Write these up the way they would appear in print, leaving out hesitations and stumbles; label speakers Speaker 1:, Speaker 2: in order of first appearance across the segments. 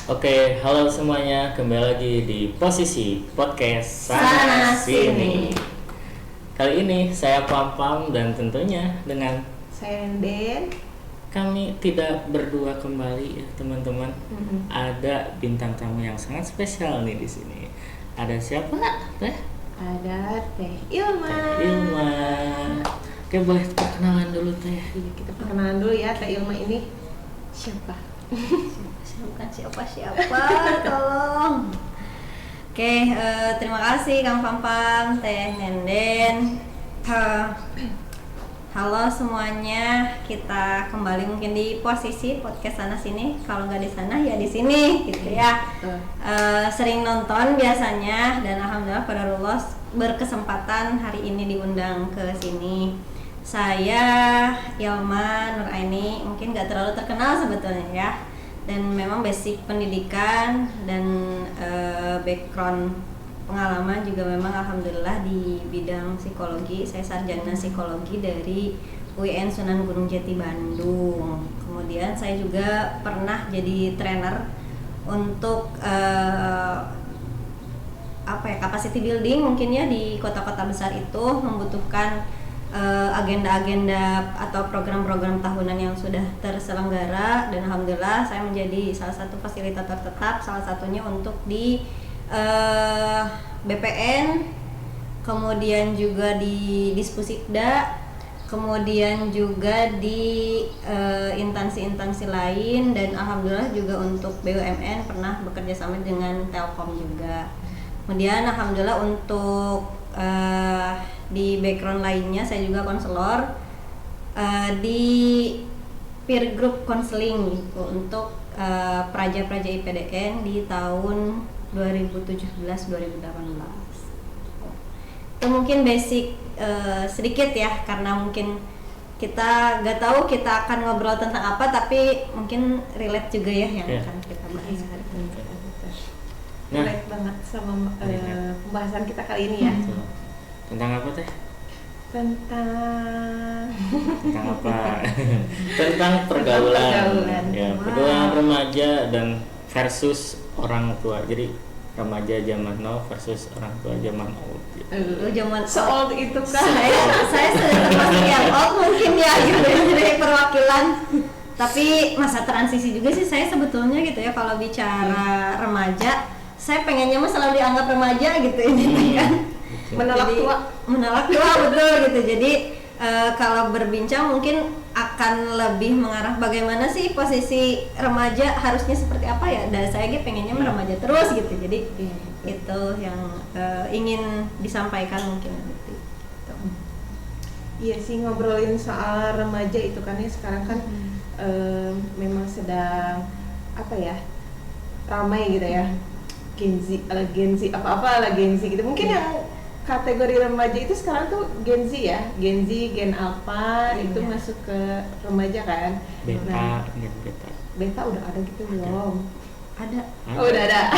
Speaker 1: Oke, halo semuanya, kembali lagi di posisi podcast
Speaker 2: Sana Sini.
Speaker 1: Kali ini saya Pam dan tentunya dengan
Speaker 2: Saya Nenden.
Speaker 1: kami tidak berdua kembali ya teman-teman. Ada bintang tamu yang sangat spesial nih di sini. Ada siapa? Teh
Speaker 2: Ada Teh Ilma.
Speaker 1: Ilma. Oke, boleh perkenalan dulu Teh.
Speaker 2: Iya, kita perkenalan dulu ya, Teh Ilma ini siapa?
Speaker 3: Bukan siapa, tolong. Oke, terima kasih Kang Pampam, Teh Nenden. Halo semuanya, kita kembali mungkin di posisi podcast Sana Sini. Kalau nggak di sana ya di sini, gitu ya. Sering nonton biasanya, dan alhamdulillah qadarullah berkesempatan hari ini diundang ke sini. Saya Ilma Nuraini, mungkin nggak terlalu terkenal sebetulnya ya. Dan memang basic pendidikan dan background pengalaman juga memang alhamdulillah di bidang psikologi. Saya sarjana psikologi dari UIN Sunan Gunung Jati Bandung. Kemudian saya juga pernah jadi trainer untuk capacity building mungkin ya, di kota-kota besar itu membutuhkan agenda-agenda atau program-program tahunan yang sudah terselenggara, dan alhamdulillah saya menjadi salah satu fasilitator tetap, salah satunya untuk di BPN, kemudian juga di Dispusikda, kemudian juga di instansi-instansi lain, dan alhamdulillah juga untuk BUMN pernah bekerja sama dengan Telkom juga. Kemudian alhamdulillah untuk di background lainnya saya juga konselor di peer group counseling gitu, untuk praja-praja IPDN di tahun 2017-2018. Itu mungkin basic sedikit ya, karena mungkin kita nggak tahu kita akan ngobrol tentang apa, tapi mungkin relate juga ya yang akan kita bahas hari ini.
Speaker 2: Relate banget sama pembahasan kita kali ini ya.
Speaker 1: Tentang apa Teh?
Speaker 2: Tentang
Speaker 1: apa? Tentang pergaulan. Ya, pergaulan remaja dan versus orang tua. Jadi remaja zaman now versus orang tua zaman old.
Speaker 3: Zaman
Speaker 2: old itu kan.
Speaker 3: Saya sudah termasuk yang old mungkin ya, gitu dari perwakilan. Tapi masa transisi juga sih saya sebetulnya gitu ya. Kalau bicara remaja, saya pengennya mah selalu dianggap remaja gitu ini kan. Menolak tua betul gitu. Jadi kalau berbincang mungkin akan lebih mengarah bagaimana sih posisi remaja harusnya seperti apa ya. Dan saya pengennya remaja terus gitu. Jadi itu yang ingin disampaikan mungkin nanti. Gitu.
Speaker 2: Iya sih, ngobrolin soal remaja itu kan ya sekarang kan memang sedang apa ya, ramai gitu ya. Gen Z apa-apa Gen Z gitu. Mungkin yang kategori remaja itu sekarang tuh Gen Z ya, Gen Z, Gen apa itu masuk ke remaja kan? Beta udah ada gitu belum?
Speaker 3: Ada.
Speaker 2: Oh udah ada.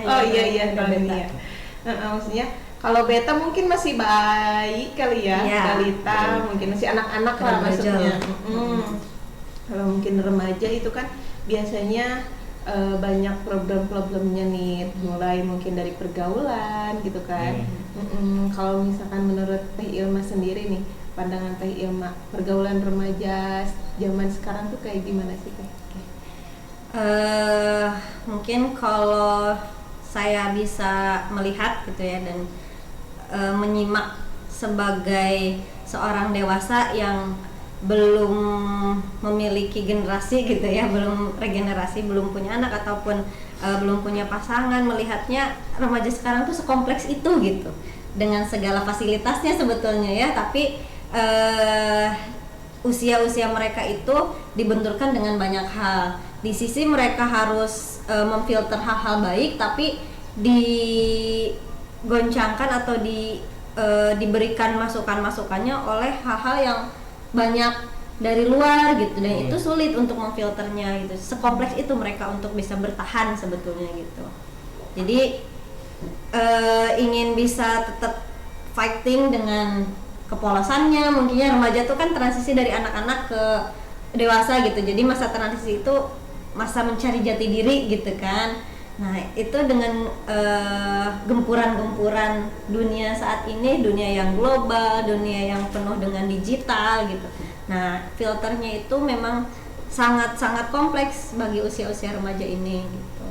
Speaker 2: Oh iya
Speaker 3: kalau
Speaker 2: ini ya. Maksudnya kalau beta mungkin masih bayi kali ya, balita mungkin masih anak-anak lah maksudnya. Kalau mungkin remaja itu kan biasanya banyak problem-problemnya nih, mulai mungkin dari pergaulan gitu kan. Kalau misalkan menurut Teh Ilma sendiri nih, pandangan Teh Ilma, pergaulan remaja zaman sekarang tuh kayak gimana sih Teh?
Speaker 3: Mungkin kalau saya bisa melihat gitu ya, dan menyimak sebagai seorang dewasa yang belum memiliki generasi gitu ya, belum regenerasi, belum punya anak ataupun belum punya pasangan, melihatnya remaja sekarang tuh sekompleks itu gitu, dengan segala fasilitasnya sebetulnya ya, tapi usia-usia mereka itu dibenturkan dengan banyak hal. Di sisi mereka harus memfilter hal-hal baik, tapi digoncangkan atau diberikan masukan-masukannya oleh hal-hal yang banyak dari luar gitu, dan itu sulit untuk memfilternya gitu. Sekompleks itu mereka untuk bisa bertahan sebetulnya gitu. Jadi ingin bisa tetap fighting dengan kepolosannya, mungkinnya remaja tuh kan transisi dari anak-anak ke dewasa gitu. Jadi masa transisi itu masa mencari jati diri gitu kan. Nah itu dengan gempuran-gempuran dunia saat ini, dunia yang global, dunia yang penuh dengan digital gitu. Nah filternya itu memang sangat-sangat kompleks bagi usia-usia remaja ini gitu.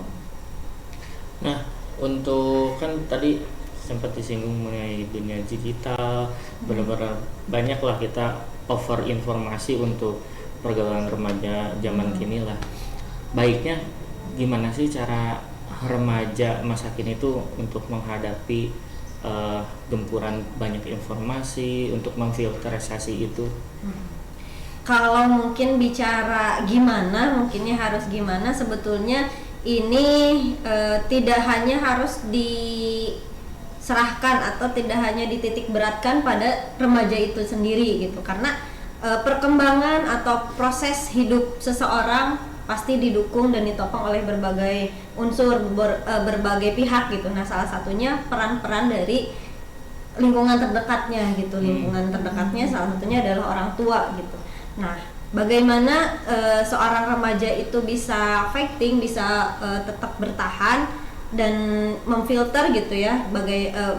Speaker 1: Nah untuk kan tadi sempat disinggung mengenai dunia digital, benar-benar banyak lah kita over informasi untuk pergaulan remaja zaman kini lah. Baiknya gimana sih cara remaja masa kini itu untuk menghadapi gempuran banyak informasi, untuk memfilterisasi itu?
Speaker 3: Kalau mungkin bicara gimana, mungkinnya harus gimana, sebetulnya ini tidak hanya harus diserahkan atau tidak hanya dititik beratkan pada remaja itu sendiri gitu, karena perkembangan atau proses hidup seseorang pasti didukung dan ditopang oleh berbagai unsur, berbagai pihak gitu. Nah salah satunya peran-peran dari lingkungan terdekatnya gitu. Lingkungan terdekatnya salah satunya adalah orang tua gitu. Nah bagaimana seorang remaja itu bisa fighting, bisa tetap bertahan dan memfilter gitu ya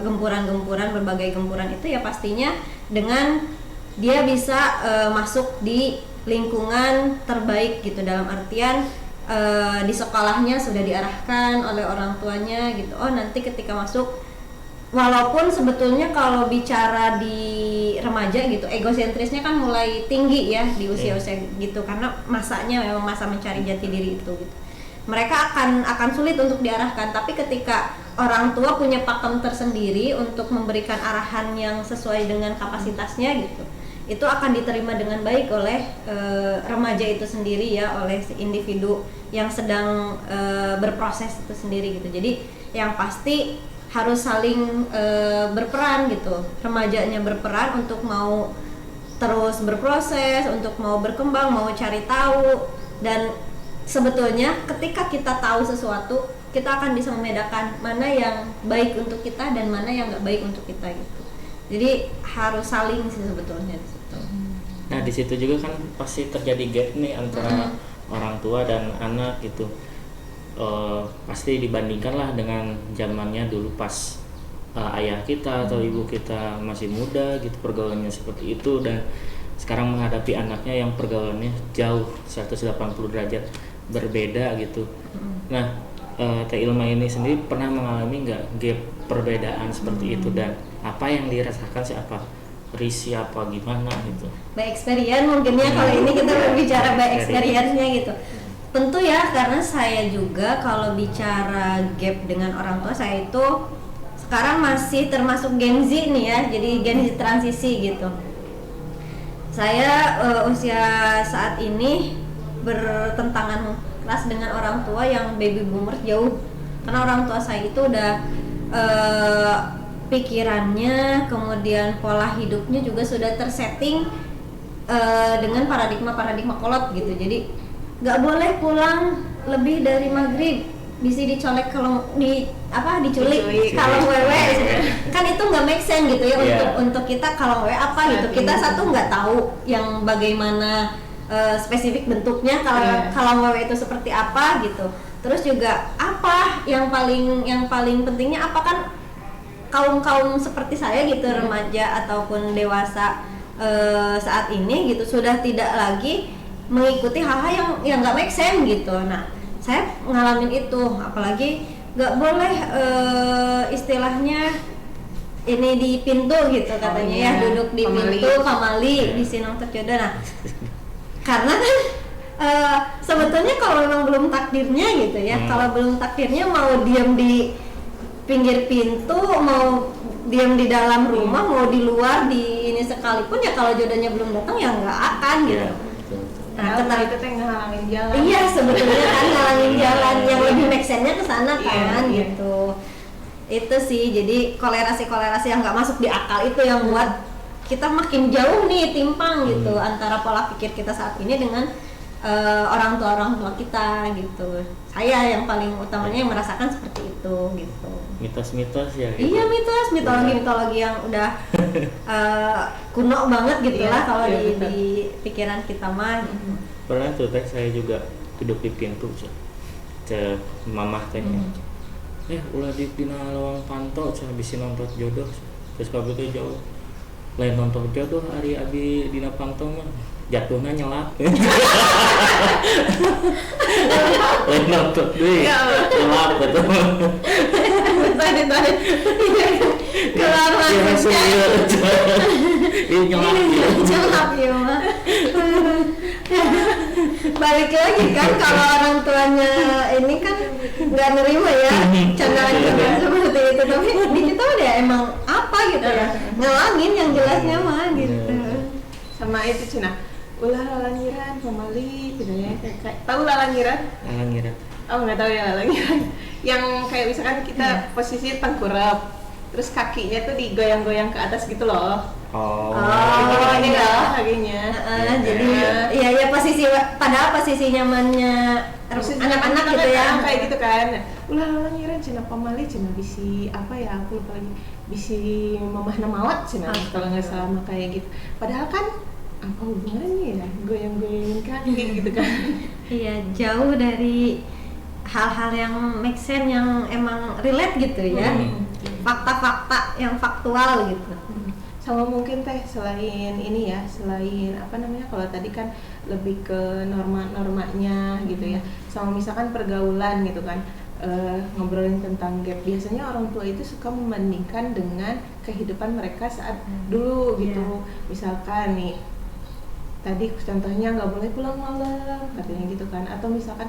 Speaker 3: gempuran-gempuran, berbagai gempuran itu ya pastinya dengan dia bisa masuk di lingkungan terbaik gitu, dalam artian di sekolahnya sudah diarahkan oleh orang tuanya gitu. Oh nanti ketika masuk, walaupun sebetulnya kalau bicara di remaja gitu egosentrisnya kan mulai tinggi ya di usia-usia gitu, karena masanya memang masa mencari jati diri itu gitu. Mereka akan sulit untuk diarahkan, tapi ketika orang tua punya pakem tersendiri untuk memberikan arahan yang sesuai dengan kapasitasnya gitu, itu akan diterima dengan baik oleh remaja itu sendiri ya, oleh individu yang sedang berproses itu sendiri gitu. Jadi yang pasti harus saling berperan gitu, remajanya berperan untuk mau terus berproses, untuk mau berkembang, mau cari tahu. Dan sebetulnya ketika kita tahu sesuatu, kita akan bisa membedakan mana yang baik untuk kita dan mana yang nggak baik untuk kita gitu. Jadi harus saling sih sebetulnya di situ.
Speaker 1: Nah di situ juga kan pasti terjadi gap nih antara orang tua dan anak gitu. Pasti dibandingkan lah dengan zamannya dulu pas ayah kita atau ibu kita masih muda gitu, pergaulannya seperti itu, dan sekarang menghadapi anaknya yang pergaulannya jauh 180 derajat berbeda gitu. Nah Teh Ilma ini sendiri pernah mengalami nggak gap perbedaan seperti itu, dan apa yang dirasakan siapa? Risih apa gimana gitu?
Speaker 3: By experience mungkin ya, kalau ini kita berbicara by experience-nya gitu. Tentu ya, karena saya juga kalau bicara gap dengan orang tua, saya itu sekarang masih termasuk Gen Z nih ya, jadi Gen Z transisi gitu. Saya usia saat ini bertentangan keras dengan orang tua yang baby boomer jauh, karena orang tua saya itu udah pikirannya, kemudian pola hidupnya juga sudah tersetting dengan paradigma kolot gitu. Jadi nggak boleh pulang lebih dari maghrib, bisa dicolek kalau diculik kalau wewe kan itu nggak make sense gitu ya. Untuk kita kalau wewe apa gitu, kita satu nggak tahu yang bagaimana spesifik bentuknya, kalau wewe itu seperti apa gitu. Terus juga apa yang paling pentingnya apa, kan kaum seperti saya gitu, remaja ataupun dewasa saat ini gitu, sudah tidak lagi mengikuti hal-hal yang nggak make sense gitu. Nah saya ngalamin itu, apalagi nggak boleh istilahnya ini di pintu gitu katanya ya, duduk di pintu pamali di sinong terjodoh. Nah karena kan sebetulnya kalau memang belum takdirnya gitu ya, kalau belum takdirnya mau diam di pinggir pintu, mau diam di dalam rumah, mau di luar di ini sekalipun ya, kalau jodohnya belum datang ya nggak akan gitu.
Speaker 2: Nah itu teh ngehalangin jalan.
Speaker 3: Iya sebetulnya kan ngehalangin jalan, yang lebih make sense-nya ke sana kan gitu. Itu sih, jadi kolerasi yang nggak masuk di akal itu yang buat kita makin jauh nih timpang gitu antara pola pikir kita saat ini dengan orang tua kita gitu. Saya yang paling utamanya yang merasakan seperti itu gitu.
Speaker 1: Mitos-mitos ya gitu.
Speaker 3: Iya, mitologi yang udah kuno banget gitu lah kalau di pikiran kita mah gitu.
Speaker 1: Pernah tuh Teh, saya juga duduk di pintu cek mamah tanya ulah di dina lawang pantau cek bisa nonton jodoh terus kabeh teh jauh lain nonton jodoh hari abi dina pantau mah jatuhnya nyelap lain nonton deh nyelap betul
Speaker 3: tadi keluar
Speaker 1: ini
Speaker 3: nyelap ya mah. Balik lagi kan kalau orang tuanya ini kan nggak nerima ya candaan-candaan seperti itu, tapi di kita udah emang apa gitu ya ngelangin yang jelasnya mah gitu.
Speaker 2: Sama itu Cina ulah lalangiran pemali gitu ya, kayak tahu lalangiran? Oh nggak tahu ya lalangiran yang kayak misalkan kita posisi tengkurap terus kakinya tuh digoyang-goyang ke atas gitu loh. Ini lah kakinya.
Speaker 3: Jadi iya posisi padahal posisi nyamannya anak-anak gitu ya.
Speaker 2: Kayak gitu kan. Ulah ngira cina pamali cina bisi apa ya aku lupa lagi. Bisi mamahna mawat cina kalau nggak salah mah kayak gitu. Padahal kan apa hubungannya ya goyang-goyangin kaki gitu kan.
Speaker 3: Iya, jauh dari hal-hal yang make sense yang emang relate gitu ya. Fakta-fakta yang faktual gitu.
Speaker 2: Sama mungkin teh selain ini ya, selain apa namanya kalau tadi kan lebih ke norma-normanya gitu ya. Sama misalkan pergaulan gitu kan, ngobrolin tentang gap. Biasanya orang tua itu suka membandingkan dengan kehidupan mereka saat dulu gitu. Misalkan nih tadi contohnya nggak boleh pulang malam katanya gitu kan, atau misalkan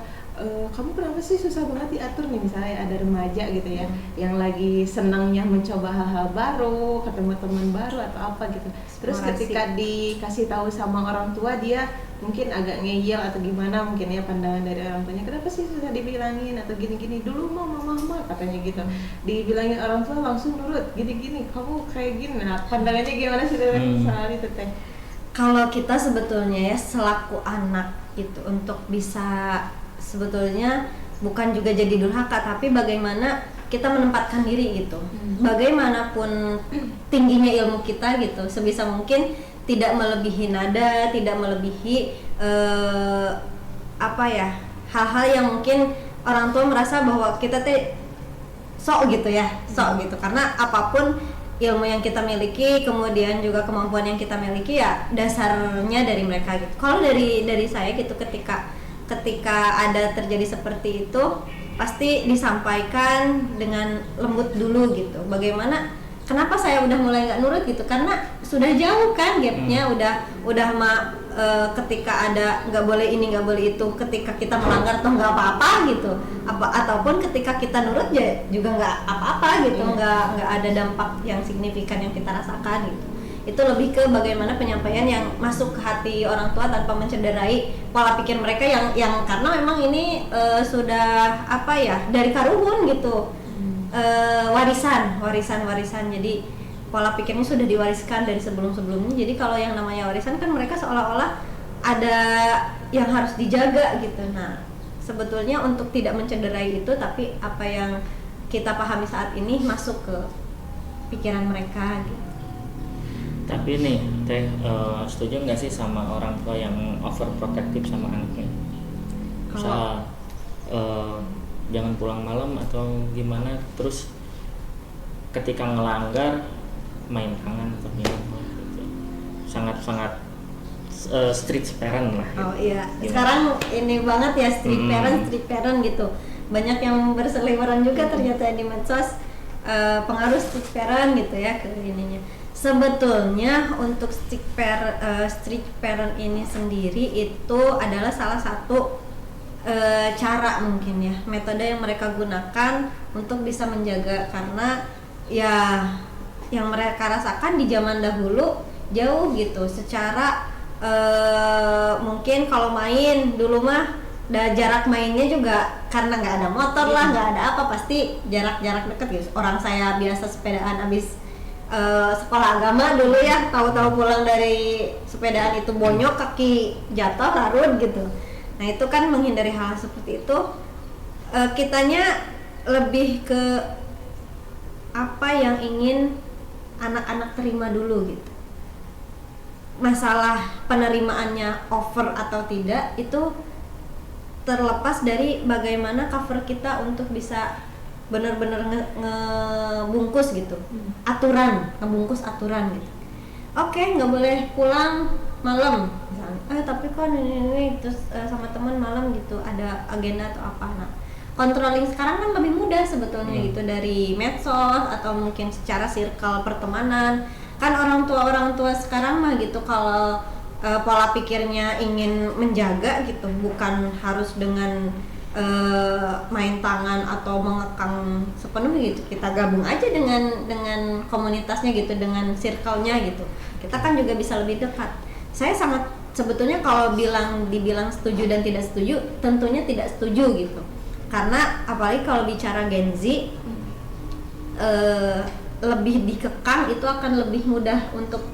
Speaker 2: kamu kenapa sih susah banget diatur nih, misalnya ada remaja gitu ya yang lagi senangnya mencoba hal-hal baru, ketemu teman baru atau apa gitu, terus ketika dikasih tahu sama orang tua dia mungkin agak ngeyel atau gimana mungkin ya pandangan dari orang tuanya, kenapa sih susah dibilangin atau gini-gini, dulu mama katanya gitu, dibilangin orang tua langsung nurut, gini-gini kamu kayak gini. Nah pandangannya gimana sih dari soal itu teh?
Speaker 3: Kalau kita sebetulnya ya selaku anak itu untuk bisa sebetulnya bukan juga jadi durhaka, tapi bagaimana kita menempatkan diri gitu. Bagaimanapun tingginya ilmu kita gitu, sebisa mungkin tidak melebihi nada, tidak melebihi hal-hal yang mungkin orang tua merasa bahwa kita sok gitu, karena apapun ilmu yang kita miliki, kemudian juga kemampuan yang kita miliki ya dasarnya dari mereka gitu. Kalau dari saya gitu, ketika ada terjadi seperti itu pasti disampaikan dengan lembut dulu gitu. Bagaimana, kenapa saya udah mulai nggak nurut gitu? Karena sudah jauh kan gapnya, udah ketika ada nggak boleh ini nggak boleh itu, ketika kita melanggar toh nggak apa-apa gitu, ataupun ketika kita nurut ya juga nggak apa-apa gitu, nggak ada dampak yang signifikan yang kita rasakan gitu. Itu lebih ke bagaimana penyampaian yang masuk ke hati orang tua tanpa mencederai pola pikir mereka yang karena memang ini sudah dari karuhun gitu, warisan. Jadi pola pikirnya sudah diwariskan dari sebelum-sebelumnya. Jadi kalau yang namanya warisan kan mereka seolah-olah ada yang harus dijaga gitu. Nah, sebetulnya untuk tidak mencederai itu, tapi apa yang kita pahami saat ini masuk ke pikiran mereka gitu.
Speaker 1: Tapi nih teh, setuju nggak sih sama orang tua yang overprotective sama anaknya? Misal jangan pulang malam atau gimana, terus ketika ngelanggar main tangan atau gimana gitu. Sangat strict parent lah gitu.
Speaker 3: Oh iya, sekarang ini banget ya strict parent gitu. Banyak yang berseliweran juga ternyata di medsos, pengaruh strict parent gitu ya ke ininya. Sebetulnya untuk strict parent ini sendiri itu adalah salah satu cara mungkin ya, metode yang mereka gunakan untuk bisa menjaga, karena ya yang mereka rasakan di zaman dahulu jauh gitu. Secara mungkin kalau main dulu mah jarak mainnya juga karena nggak ada motor lah, nggak ada apa, pasti jarak dekat gitu. Orang saya biasa sepedaan abis sekolah agama dulu ya, tahu-tahu pulang dari sepedaan itu bonyok, kaki jatuh larut gitu. Nah itu kan menghindari hal seperti itu. Kitanya lebih ke apa yang ingin anak-anak terima dulu gitu. Masalah penerimaannya over atau tidak itu terlepas dari bagaimana cover kita untuk bisa benar-benar ngebungkus gitu. Ngebungkus aturan gitu. Oke, nggak boleh pulang malam misalnya. Tapi kok ini terus sama teman malam gitu, ada agenda atau apa. Nah, controlling sekarang kan lebih mudah sebetulnya gitu, dari medsos atau mungkin secara circle pertemanan. Kan orang tua sekarang mah gitu, kalau pola pikirnya ingin menjaga gitu, bukan harus dengan main tangan atau mengekang sepenuhnya gitu. Kita gabung aja dengan komunitasnya gitu, dengan circle-nya gitu. Kita kan juga bisa lebih dekat. Saya sangat sebetulnya kalau dibilang setuju dan tidak setuju, tentunya tidak setuju gitu. Karena apalagi kalau bicara Gen Z, lebih dikekang itu akan lebih mudah untuk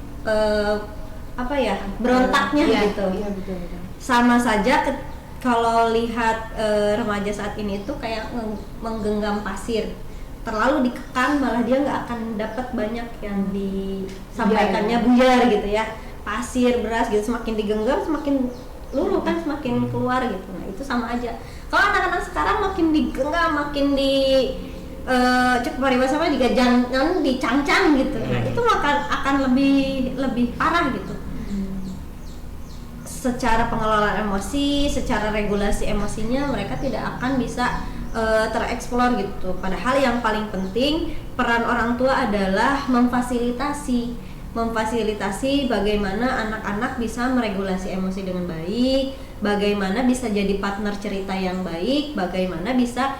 Speaker 3: berontaknya gitu.
Speaker 2: Iya, betul.
Speaker 3: Sama saja kalau lihat remaja saat ini tuh kayak menggenggam pasir, terlalu dikekang malah dia nggak akan dapat banyak yang disampaikannya, buyar gitu ya. Pasir, beras gitu, semakin digenggam semakin luluh kan, semakin keluar gitu. Nah itu sama aja. Kalau anak-anak sekarang makin digenggam, makin cek paribasa juga jangan dicangcang gitu. Nah itu akan lebih parah gitu. Secara pengelolaan emosi, secara regulasi emosinya mereka tidak akan bisa tereksplor gitu. Padahal yang paling penting peran orang tua adalah memfasilitasi bagaimana anak-anak bisa meregulasi emosi dengan baik, bagaimana bisa jadi partner cerita yang baik, bagaimana bisa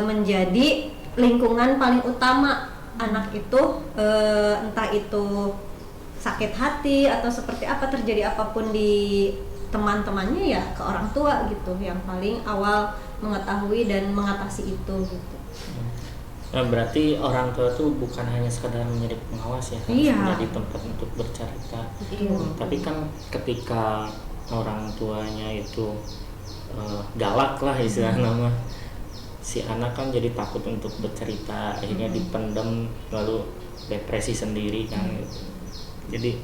Speaker 3: menjadi lingkungan paling utama anak itu, entah itu sakit hati atau seperti apa, terjadi apapun di teman-temannya ya ke orang tua gitu, yang paling awal mengetahui dan mengatasi itu gitu.
Speaker 1: Nah, berarti orang tua tuh bukan hanya sekadar menjadi pengawas ya, menjadi tempat untuk bercerita. Tapi kan ketika orang tuanya itu galak lah istilahnya nama, si anak kan jadi takut untuk bercerita, akhirnya dipendam lalu depresi sendiri kan gitu. Jadi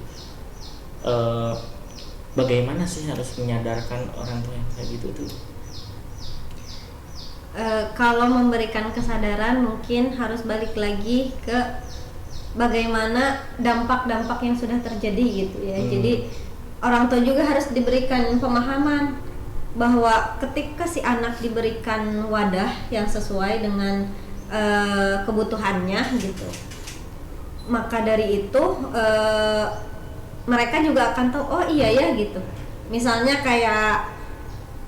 Speaker 1: bagaimana sih harus menyadarkan orang tua yang kayak gitu tuh?
Speaker 3: Kalau memberikan kesadaran mungkin harus balik lagi ke bagaimana dampak-dampak yang sudah terjadi gitu ya. Jadi orang tua juga harus diberikan pemahaman bahwa ketika si anak diberikan wadah yang sesuai dengan kebutuhannya gitu, maka dari itu mereka juga akan tahu, oh iya ya gitu. Misalnya kayak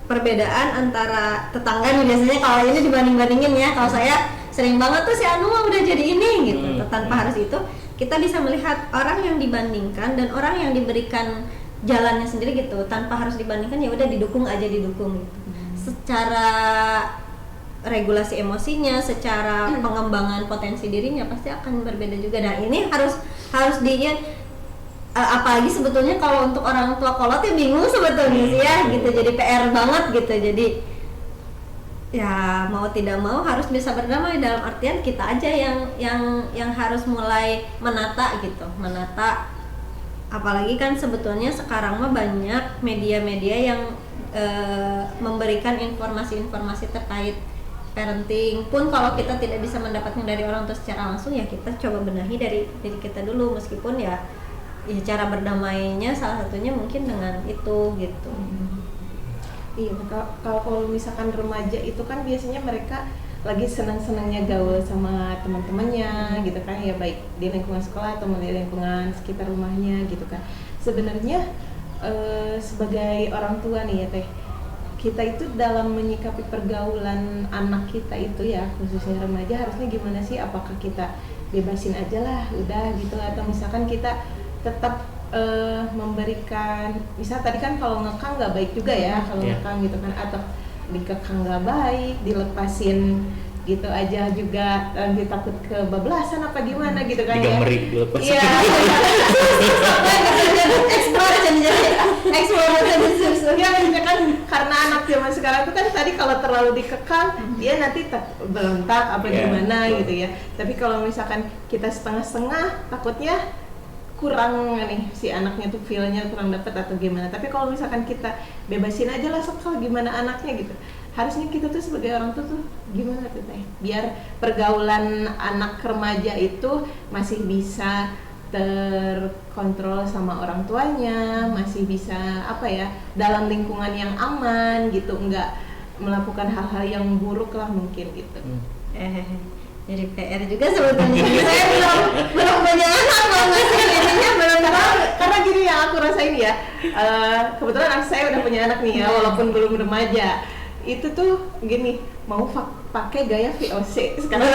Speaker 3: perbedaan antara tetangga nih, biasanya kalau ini dibanding-bandingin ya, kalau saya sering banget tuh si Anu udah jadi ini gitu. Tanpa harus itu, kita bisa melihat orang yang dibandingkan dan orang yang diberikan jalannya sendiri gitu, tanpa harus dibandingkan, ya udah didukung gitu. Secara regulasi emosinya, secara pengembangan potensi dirinya pasti akan berbeda juga. Nah ini harus apalagi sebetulnya kalau untuk orang tua kolot ya bingung sebetulnya sih ya gitu, jadi PR banget gitu. Jadi ya mau tidak mau harus bisa berdamai, dalam artian kita aja yang harus mulai menata gitu, apalagi kan sebetulnya sekarang mah banyak media-media yang memberikan informasi-informasi terkait parenting pun. Kalau kita tidak bisa mendapatnya dari orang tua secara langsung, ya kita coba benahi dari diri kita dulu, meskipun ya cara berdamainya salah satunya mungkin dengan itu gitu.
Speaker 2: Iya, kalau misalkan remaja itu kan biasanya mereka lagi senang-senangnya gaul sama teman-temannya gitu kan ya, baik di lingkungan sekolah atau di lingkungan sekitar rumahnya gitu kan. Sebenarnya sebagai orang tua nih ya Teh, kita itu dalam menyikapi pergaulan anak kita itu ya, khususnya remaja, harusnya gimana sih? Apakah kita bebasin aja lah udah gitu, atau misalkan kita tetap memberikan, misal tadi kan kalau ngekang nggak baik juga ya, kalau ngekang gitu kan, atau dikekang nggak baik, dilepasin gitu aja juga, nanti takut kebablasan apa gimana gitu kan ya.
Speaker 1: Dilepasin.
Speaker 2: Iya. Explore ya kan, karena anak zaman sekarang itu kan tadi kalau terlalu dikekang dia nanti berontak apa gimana gitu ya. Tapi kalau misalkan kita setengah-setengah, takutnya kurang nih si anaknya tuh feel-nya kurang dapet atau gimana. Tapi kalau misalkan kita bebasin aja lah sekal gimana anaknya gitu, harusnya kita tuh sebagai orang tua tuh gimana tuh teh, biar pergaulan anak remaja itu masih bisa terkontrol sama orang tuanya, masih bisa apa ya, dalam lingkungan yang aman gitu, enggak melakukan hal-hal yang buruk lah mungkin gitu.
Speaker 3: Jadi PR juga sebetulnya. Saya belum punya anak, kalau nggak sih ininya belum tahu.
Speaker 2: Karena gini yang aku rasain ya, kebetulan anak saya udah punya anak nih ya, walaupun belum remaja. Itu tuh gini, mau pakai gaya VOC sekarang.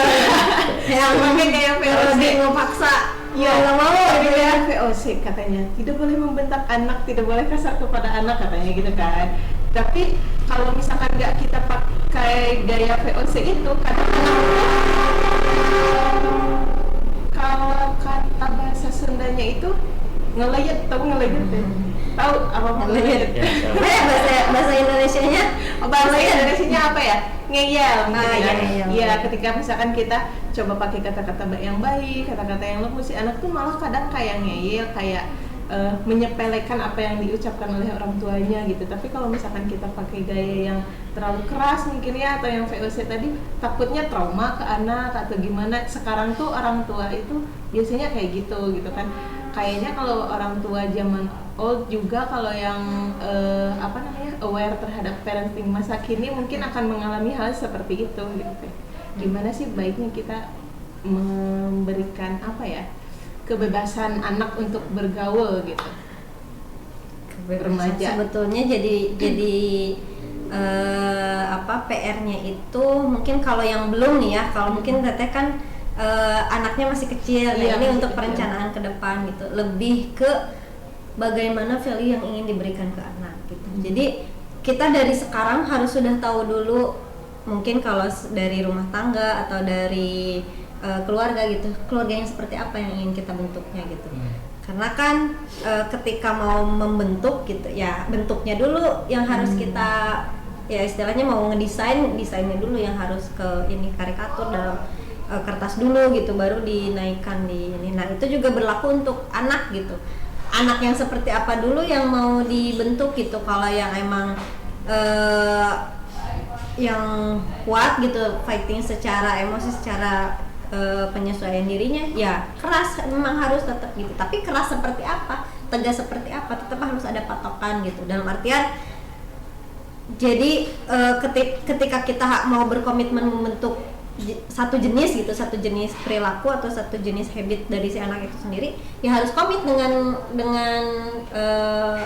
Speaker 3: Yang pakai gaya VOC mau paksa.
Speaker 2: Ya, nggak mau gaya VOC katanya. Tidak boleh membentak anak, tidak boleh kasar kepada anak katanya gitu kan. Tapi kalau misalkan nggak kita pakai gaya VOC itu, kadang-kadang kalau kata bahasa Sundanya itu ngelayet, tahu ngelayet deh? Tahu apa ngelayet?
Speaker 3: Bahasa Indonesianya?
Speaker 2: Bahasa Indonesianya apa ya? Ngeyel mungkin ya. Iya, ketika misalkan kita coba pakai kata-kata yang baik, kata-kata yang lembut, si anak tuh malah kadang kayak ngeyel, kayak menyepelekan apa yang diucapkan oleh orang tuanya gitu. Tapi kalau misalkan kita pakai gaya yang terlalu keras mungkin ya, atau yang VOC tadi, takutnya trauma ke anak atau gimana. Sekarang tuh orang tua itu biasanya kayak gitu kan. Kayaknya kalau orang tua zaman old juga, kalau yang aware terhadap parenting masa kini mungkin akan mengalami hal seperti itu gitu. Gimana sih baiknya kita memberikan apa ya, kebebasan anak untuk bergaul gitu, remaja.
Speaker 3: Sebetulnya jadi PR-nya itu mungkin kalau yang belum nih ya, kalau mungkin teteh kan anaknya masih kecil,
Speaker 2: iya,
Speaker 3: ini untuk
Speaker 2: kecil.
Speaker 3: perencanaan ke depan gitu, lebih ke bagaimana value yang ingin diberikan ke anak gitu. Jadi kita dari sekarang harus sudah tahu dulu, mungkin kalau dari rumah tangga atau dari keluarga gitu, keluarga yang seperti apa yang ingin kita bentuknya gitu. Karena kan ketika mau membentuk gitu ya, bentuknya dulu yang harus kita, ya istilahnya mau desainnya dulu yang harus ke ini karikatur dalam kertas dulu gitu, baru dinaikkan di ini. Nah itu juga berlaku untuk anak gitu, anak yang seperti apa dulu yang mau dibentuk gitu. Kalau yang emang yang kuat gitu, fighting secara emosi, secara penyesuaian dirinya, ya keras memang harus tetap gitu. Tapi keras seperti apa, tegas seperti apa, tetap harus ada patokan gitu. Dalam artian, jadi ketika kita mau berkomitmen membentuk satu jenis gitu, satu jenis perilaku atau satu jenis habit dari si anak itu sendiri, ya harus komit dengan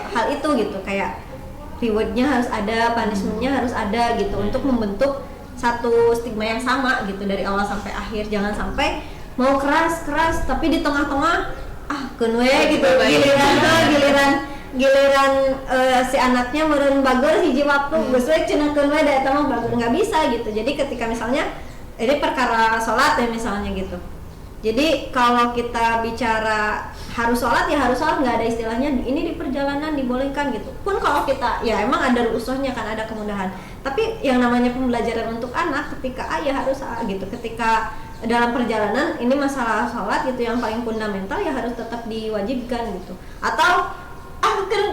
Speaker 3: hal itu gitu. Kayak rewardnya harus ada, punishmentnya harus ada gitu, untuk membentuk satu stigma yang sama gitu dari awal sampai akhir. Jangan sampai mau keras tapi di tengah-tengah kenwe gitu, giliran si anaknya meureun bager hiji waktu geus we cenah kenwe da eta mah bager, nggak bisa gitu. Jadi ketika misalnya ini perkara sholat ya misalnya gitu, jadi kalau kita bicara harus sholat ya harus sholat, nggak ada istilahnya ini di perjalanan dibolehkan gitu. Pun kalau kita ya emang ada rusuhnya kan, ada kemudahan, tapi yang namanya pembelajaran untuk anak ketika ya harus gitu. Ketika dalam perjalanan ini masalah sholat gitu yang paling fundamental, ya harus tetap diwajibkan gitu. Atau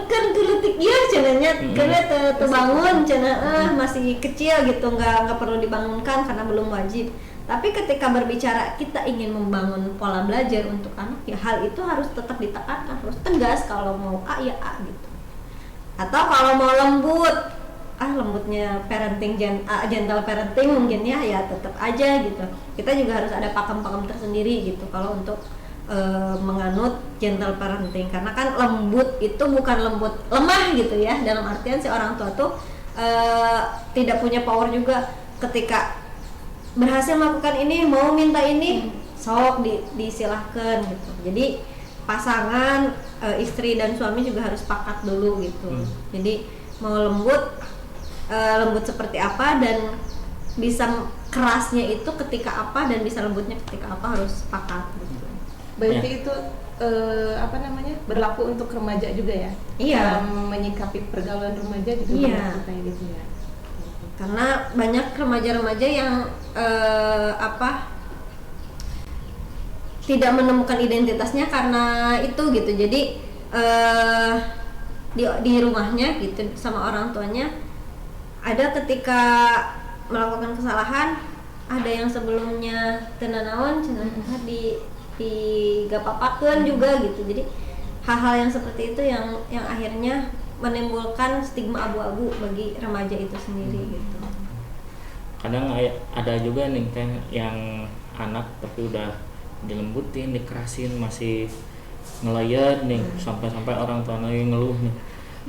Speaker 3: kan geletik ya cenanya, karena terbangun cenah masih kecil gitu, nggak perlu dibangunkan karena belum wajib. Tapi ketika berbicara kita ingin membangun pola belajar untuk anak, ya hal itu harus tetap ditekankan, harus tegas. Kalau mau A ya A gitu. Atau kalau mau lembut, lembutnya parenting, gentle parenting mungkin ya tetap aja gitu. Kita juga harus ada pakem-pakem tersendiri gitu kalau untuk menganut gentle parenting. Karena kan lembut itu bukan lembut lemah gitu ya, dalam artian si orang tua tuh tidak punya power juga. Ketika berhasil melakukan ini, mau minta ini, sok disilahkan gitu. Jadi pasangan, istri dan suami juga harus sepakat dulu gitu. Jadi mau lembut seperti apa, dan bisa kerasnya itu ketika apa, dan bisa lembutnya ketika apa, harus sepakat gitu.
Speaker 2: Berarti itu berlaku untuk remaja juga ya?
Speaker 3: Iya.
Speaker 2: Menyikapi pergaulan remaja juga berlaku kayak gitu ya?
Speaker 3: Karena banyak remaja-remaja yang tidak menemukan identitasnya karena itu gitu. Jadi di rumahnya gitu sama orang tuanya ada ketika melakukan kesalahan, ada yang sebelumnya tenanawan di gapapakeun juga gitu. Jadi hal-hal yang seperti itu yang akhirnya menimbulkan stigma abu-abu bagi remaja itu sendiri gitu.
Speaker 1: Kadang ada juga nih teh yang anak tapi udah dilembutin, dikerasin, masih ngelayat nih sampai orang tuanya ngeluh nih.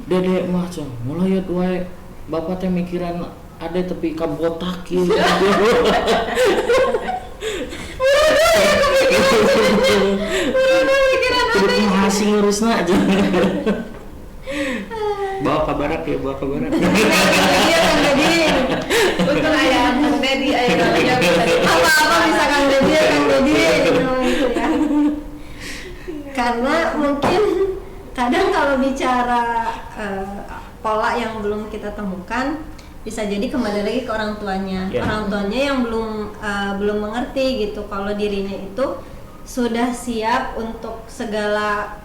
Speaker 1: Dede mah cang ngelayat wae, bapak teh mikiran ada tapi kabotakin. Kudu masih ngurusna aja. Bawa kabarak ya, bawa kabarak.
Speaker 2: Untuk ayah Kang Dedi, ayah namanya
Speaker 3: apa-apa bisa Kang Dedi gitu ya. Karena mungkin kadang kalau bicara pola yang belum kita temukan, bisa jadi kembali lagi ke orang tuanya. Orang tuanya yang belum mengerti gitu kalau dirinya itu sudah siap untuk segala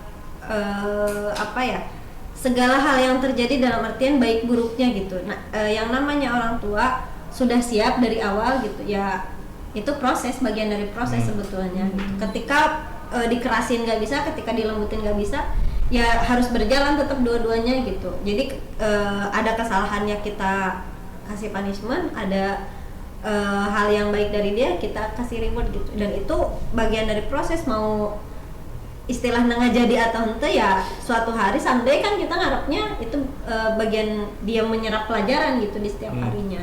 Speaker 3: segala hal yang terjadi dalam artian baik buruknya gitu. Nah, yang namanya orang tua sudah siap dari awal gitu ya, itu proses, bagian dari proses sebetulnya gitu. Ketika dikerasin nggak bisa, ketika dilembutin nggak bisa, ya harus berjalan tetap dua-duanya gitu. Jadi ada kesalahannya kita kasih punishment, ada hal yang baik dari dia kita kasih reward gitu. Dan itu bagian dari proses, mau istilah nggak jadi atau ente ya suatu hari someday kan kita ngarepnya itu bagian dia menyerap pelajaran gitu di setiap harinya.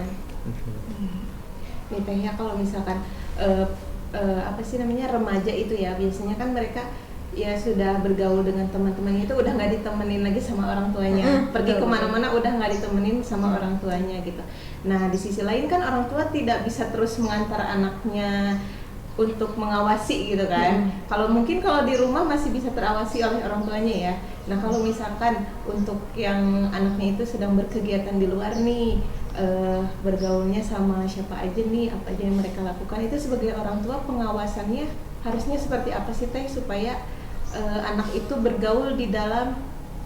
Speaker 2: Nih teh ya, kalau misalkan apa sih namanya remaja itu ya, biasanya kan mereka ya sudah bergaul dengan teman-temannya itu udah nggak ditemenin lagi sama orang tuanya, pergi kemana-mana udah nggak ditemenin sama orang tuanya gitu. Nah di sisi lain kan orang tua tidak bisa terus mengantar anaknya untuk mengawasi gitu kan. Kalau mungkin kalau di rumah masih bisa terawasi oleh orang tuanya ya. Nah kalau misalkan untuk yang anaknya itu sedang berkegiatan di luar nih, bergaulnya sama siapa aja nih, apa aja yang mereka lakukan, itu sebagai orang tua pengawasannya harusnya seperti apa sih teh supaya anak itu bergaul di dalam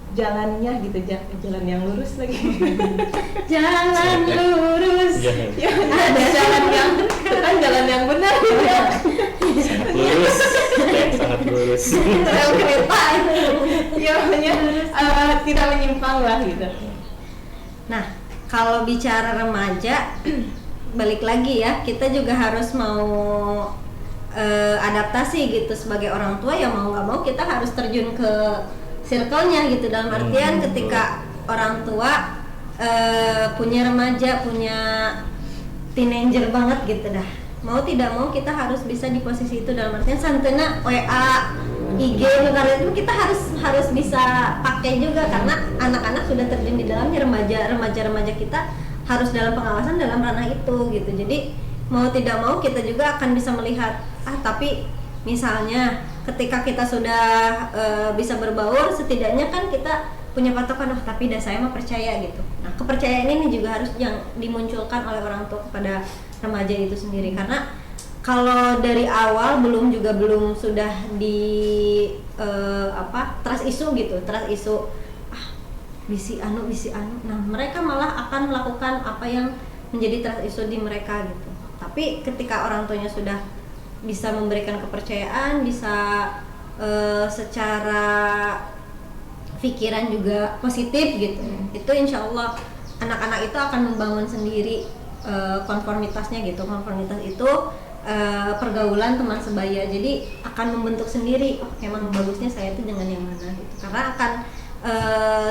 Speaker 2: jalannya gitu, jalan yang lurus lagi.
Speaker 3: Jalan lurus.
Speaker 2: Ya, ada jalan yang bukan jalan yang benar gitu ya.
Speaker 1: Sangat lurus. Sangat lurus.
Speaker 3: Rel kereta itu.
Speaker 2: Ya hanya tidak menyimpang lah gitu.
Speaker 3: Nah, kalau bicara remaja balik lagi ya, kita juga harus mau adaptasi gitu sebagai orang tua, ya mau nggak mau kita harus terjun ke circle-nya gitu, dalam artian ketika orang tua punya remaja, punya teenager banget gitu dah, mau tidak mau kita harus bisa di posisi itu, dalam artian santena WA, IG, karena itu kita harus bisa pakai juga, karena anak-anak sudah terjun di dalamnya, remaja kita harus dalam pengawasan dalam ranah itu gitu. Jadi mau tidak mau kita juga akan bisa melihat, tapi misalnya ketika kita sudah bisa berbaur, setidaknya kan kita punya patokan, tapi saya mah percaya gitu. Nah kepercayaan ini juga harus yang dimunculkan oleh orang tua kepada remaja itu sendiri, karena kalau dari awal belum sudah di trust issue gitu, bisi anu, nah mereka malah akan melakukan apa yang menjadi trust issue di mereka gitu. Tapi ketika orang tuanya sudah bisa memberikan kepercayaan, bisa secara pikiran juga positif gitu, itu insya Allah anak-anak itu akan membangun sendiri konformitasnya gitu. Konformitas itu pergaulan teman sebaya, jadi akan membentuk sendiri, emang bagusnya saya itu dengan yang mana gitu, karena akan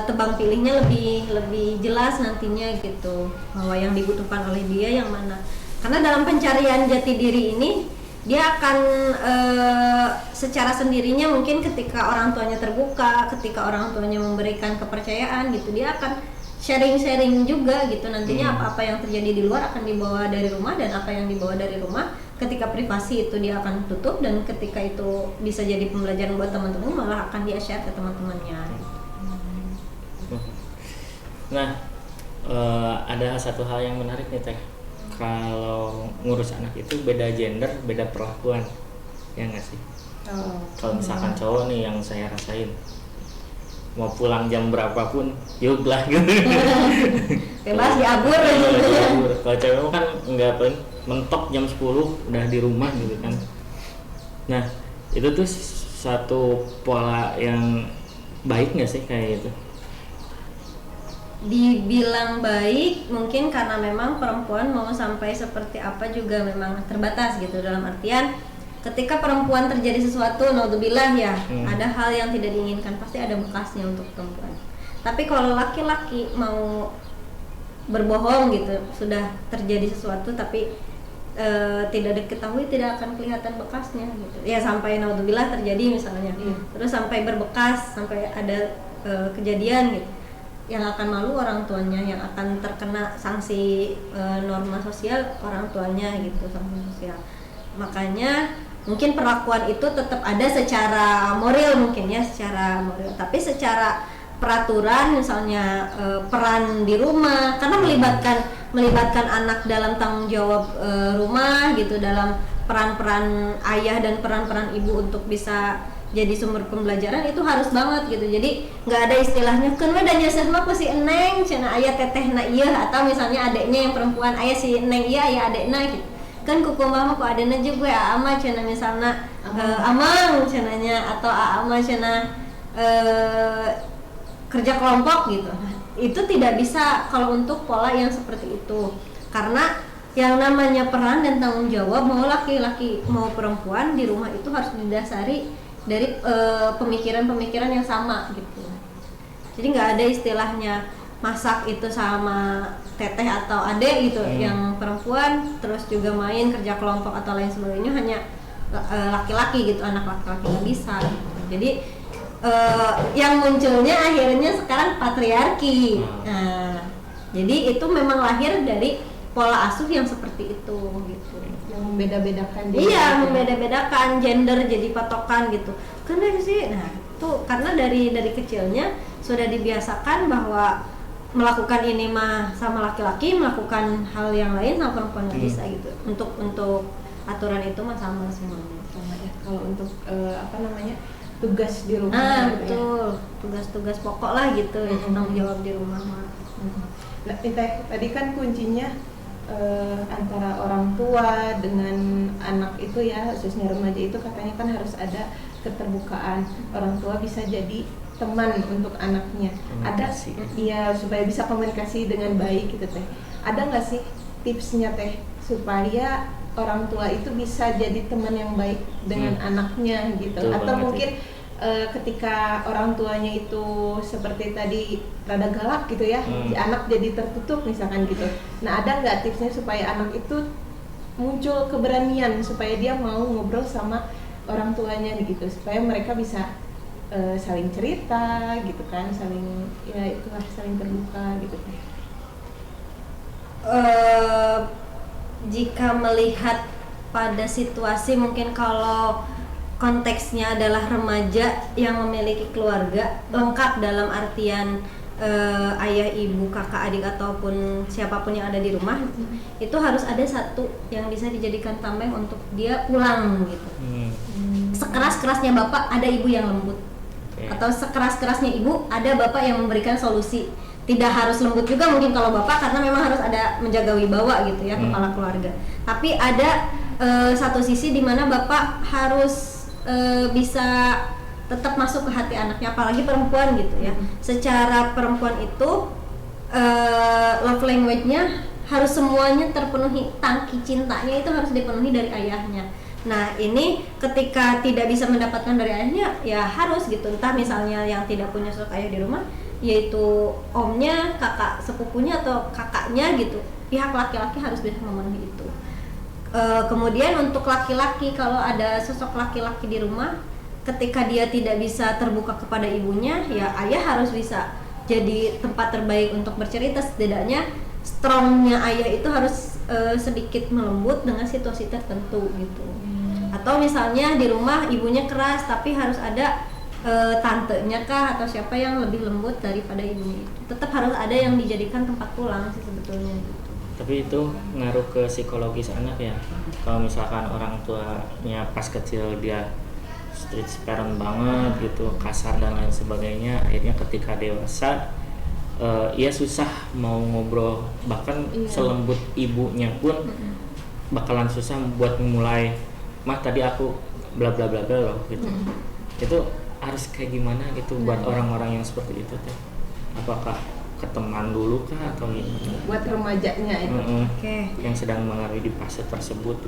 Speaker 3: tebang pilihnya lebih jelas nantinya gitu, bahwa yang dibutuhkan oleh dia yang mana. Karena dalam pencarian jati diri ini dia akan secara sendirinya, mungkin ketika orang tuanya terbuka, ketika orang tuanya memberikan kepercayaan gitu, dia akan sharing juga gitu, nantinya apa-apa yang terjadi di luar akan dibawa dari rumah, dan apa yang dibawa dari rumah ketika privasi itu dia akan tutup, dan ketika itu bisa jadi pembelajaran buat teman-teman malah akan dia share ke teman-temannya.
Speaker 1: Nah, ada satu hal yang menarik nih teh, kalau ngurus anak itu beda gender, beda perlakuan, ya nggak sih? Kalau misalkan cowok nih yang saya rasain, mau pulang jam berapapun yuk lah gitu.
Speaker 3: Bebas diabur aja.
Speaker 1: Kalau cewek kan nggak, paling mentok jam 10 udah di rumah gitu kan. Nah itu tuh satu pola yang baik nggak sih kayak gitu?
Speaker 3: Dibilang baik mungkin karena memang perempuan mau sampai seperti apa juga memang terbatas gitu, dalam artian ketika perempuan terjadi sesuatu, naudzubillah ya, ada hal yang tidak diinginkan pasti ada bekasnya untuk perempuan. Tapi kalau laki-laki mau berbohong gitu, sudah terjadi sesuatu tapi tidak diketahui, tidak akan kelihatan bekasnya gitu. Ya sampai naudzubillah terjadi misalnya, terus sampai berbekas, sampai ada kejadian gitu. Yang akan malu orang tuanya, yang akan terkena sanksi norma sosial orang tuanya gitu, sanksi sosial. Makanya mungkin perlakuan itu tetap ada secara moral mungkin ya, secara moral, tapi secara peraturan misalnya peran di rumah, karena melibatkan anak dalam tanggung jawab rumah gitu, dalam peran-peran ayah dan peran-peran ibu untuk bisa jadi sumber pembelajaran itu harus banget gitu. Jadi nggak ada istilahnya kan we da nyeuseut mah ku si Eneng cenah aya tetehna ieu, atau misalnya adeknya yang perempuan aya si Eneng ieu aya adekna gitu. Kan ku kumaha mah ku adena jeung gue ama cenah misalna amang cenahnya, atau ama cenah kerja kelompok gitu. Nah, itu tidak bisa kalau untuk pola yang seperti itu. Karena yang namanya peran dan tanggung jawab mau laki-laki mau perempuan di rumah itu harus didasari dari pemikiran-pemikiran yang sama gitu. Jadi nggak ada istilahnya masak itu sama teteh atau adek gitu, yang perempuan terus juga main kerja kelompok atau lain sebagainya hanya laki-laki gitu, anak laki-laki nggak bisa gitu. Jadi yang munculnya akhirnya sekarang patriarki. Nah, jadi itu memang lahir dari pola asuh yang seperti itu gitu,
Speaker 2: yang membeda-bedakan.
Speaker 3: Iya, membeda-bedakan gender jadi patokan gitu. Karena sih, nah tuh karena dari kecilnya sudah dibiasakan bahwa melakukan ini mah sama laki-laki, melakukan hal yang lain sama perempuan nggak bisa gitu. Untuk aturan itu mah sama semuanya.
Speaker 2: Sama ya. Kalau untuk tugas di rumah.
Speaker 3: Betul. Ya. Tugas-tugas pokok lah gitu, yang tanggung jawab di rumah mah.
Speaker 2: Nah, tadi kan kuncinya antara orang tua dengan anak itu ya, khususnya remaja itu katanya kan harus ada keterbukaan. Orang tua bisa jadi teman untuk anaknya. Ada sih, iya, supaya bisa komunikasi dengan baik gitu teh. Ada nggak sih tipsnya teh supaya orang tua itu bisa jadi teman yang baik dengan anaknya gitu? Betul, atau mungkin ketika orang tuanya itu seperti tadi rada galak gitu ya, si anak jadi tertutup misalkan gitu. Nah, ada nggak tipsnya supaya anak itu muncul keberanian supaya dia mau ngobrol sama orang tuanya gitu, supaya mereka bisa saling cerita gitu kan, saling terbuka gitu.
Speaker 3: Jika melihat pada situasi, mungkin kalau konteksnya adalah remaja yang memiliki keluarga lengkap dalam artian ayah, ibu, kakak, adik ataupun siapapun yang ada di rumah, itu harus ada satu yang bisa dijadikan tameng untuk dia pulang gitu. Sekeras-kerasnya bapak ada ibu yang lembut, atau sekeras-kerasnya ibu ada bapak yang memberikan solusi. Tidak harus lembut juga mungkin kalau bapak, karena memang harus ada menjaga wibawa gitu ya, kepala keluarga. Tapi ada satu sisi di mana bapak harus bisa tetap masuk ke hati anaknya, apalagi perempuan gitu ya. Secara perempuan itu love language-nya harus semuanya terpenuhi, tangki cintanya itu harus dipenuhi dari ayahnya. Nah, ini ketika tidak bisa mendapatkan dari ayahnya, ya harus gitu. Entah misalnya yang tidak punya sosok ayah di rumah, yaitu omnya, kakak sepupunya atau kakaknya gitu. Pihak laki-laki harus bisa memenuhi itu. Kemudian untuk laki-laki, kalau ada sosok laki-laki di rumah, ketika dia tidak bisa terbuka kepada ibunya, ya ayah harus bisa jadi tempat terbaik untuk bercerita. Setidaknya strongnya ayah itu harus sedikit melembut dengan situasi tertentu gitu. Atau misalnya di rumah ibunya keras, tapi harus ada tantenya kah atau siapa yang lebih lembut daripada ibunya itu. Tetap harus ada yang dijadikan tempat pulang sih sebetulnya gitu.
Speaker 1: Tapi itu ngaruh ke psikologis anak ya. Kalau misalkan orang tuanya pas kecil dia strict parent banget gitu, kasar dan lain sebagainya. Akhirnya ketika dewasa ia susah mau ngobrol, bahkan selembut ibunya pun bakalan susah buat memulai, mah tadi aku bla bla bla bla loh gitu. Itu harus kayak gimana gitu buat orang-orang yang seperti itu teh? Apakah ke teman dulu kah atau gimana?
Speaker 2: Buat remajanya itu.
Speaker 1: Yang sedang mengalami di fase tersebut.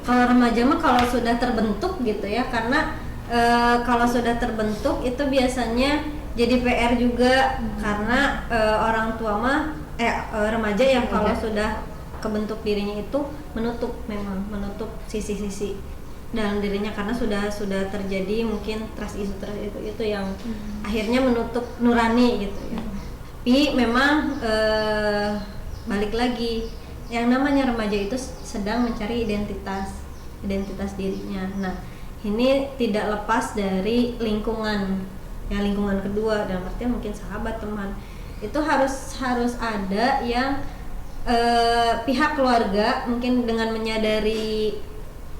Speaker 3: Kalau remaja mah kalau sudah terbentuk gitu ya, karena kalau sudah terbentuk itu biasanya jadi PR juga, karena orang tua mah remaja yang kalau sudah kebentuk dirinya itu menutup sisi-sisi dalam dirinya, karena sudah terjadi mungkin trust issue itu yang akhirnya menutup nurani gitu ya. Tapi memang balik lagi, yang namanya remaja itu sedang mencari identitas dirinya. Nah, ini tidak lepas dari lingkungan kedua, dalam artian mungkin sahabat, teman. Itu harus ada yang pihak keluarga mungkin dengan menyadari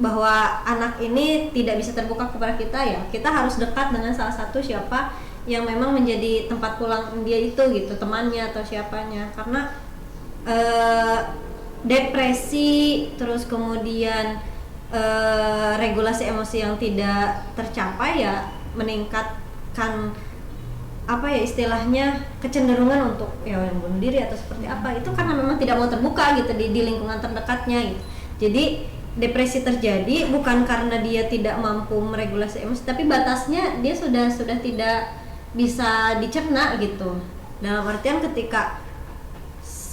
Speaker 3: bahwa anak ini tidak bisa terbuka kepada kita, ya kita harus dekat dengan salah satu siapa yang memang menjadi tempat pulang dia itu gitu, temannya atau siapanya. Karena depresi, terus kemudian regulasi emosi yang tidak tercapai ya meningkatkan istilahnya kecenderungan untuk yang bunuh diri atau seperti apa, itu karena memang tidak mau terbuka gitu di lingkungan terdekatnya gitu. Jadi depresi terjadi bukan karena dia tidak mampu meregulasi emosi, tapi batasnya dia sudah tidak bisa dicerna gitu. Dalam artian ketika